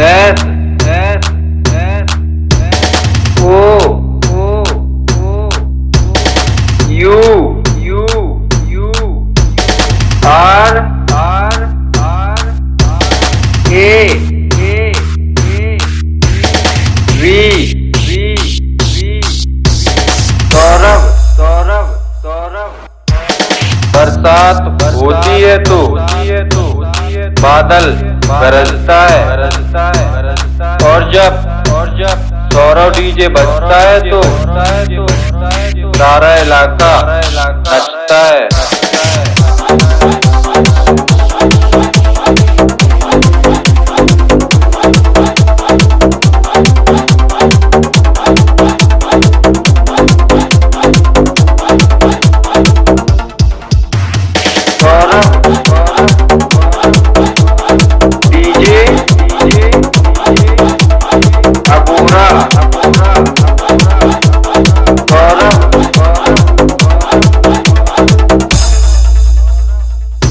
S O U R A V Saurabh बरसात होती है तो बादल गरजता है और जब सौरव डीजे बजता है तो सारा इलाका नचता है।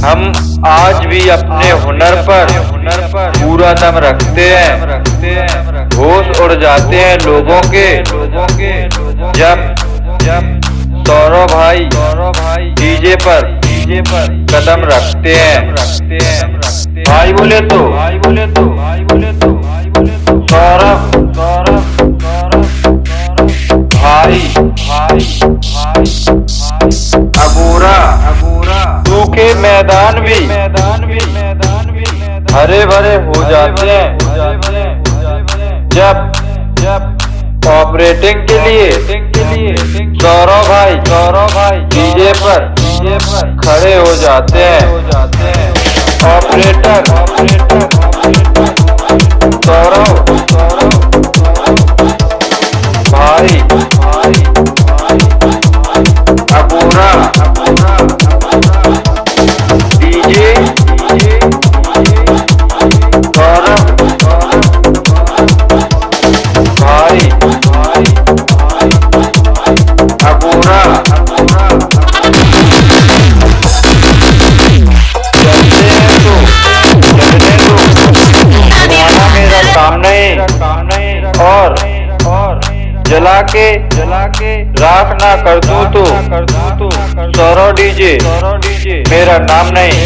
हम आज भी अपने हुनर पर पूरा दम रखते हैं। होश उड़ जाते हैं लोगों के जब सौरव भाई डीजे पर कदम रखते हैं। भाई बोले तो सौरभ भाई अगोरा सूखे मैदान भी हरे भरे हो जाते हैं जब ऑपरेटिंग के लिए सौरव भाई डीजे पर खड़े हो जाते हैं। ऑपरेटर सौरव भाई अगोरा डीजे सौरभ भाई अगोरा मेरा काम नहीं और जला के राख ना कर दूं तो सौरव डीजे मेरा नाम नहीं।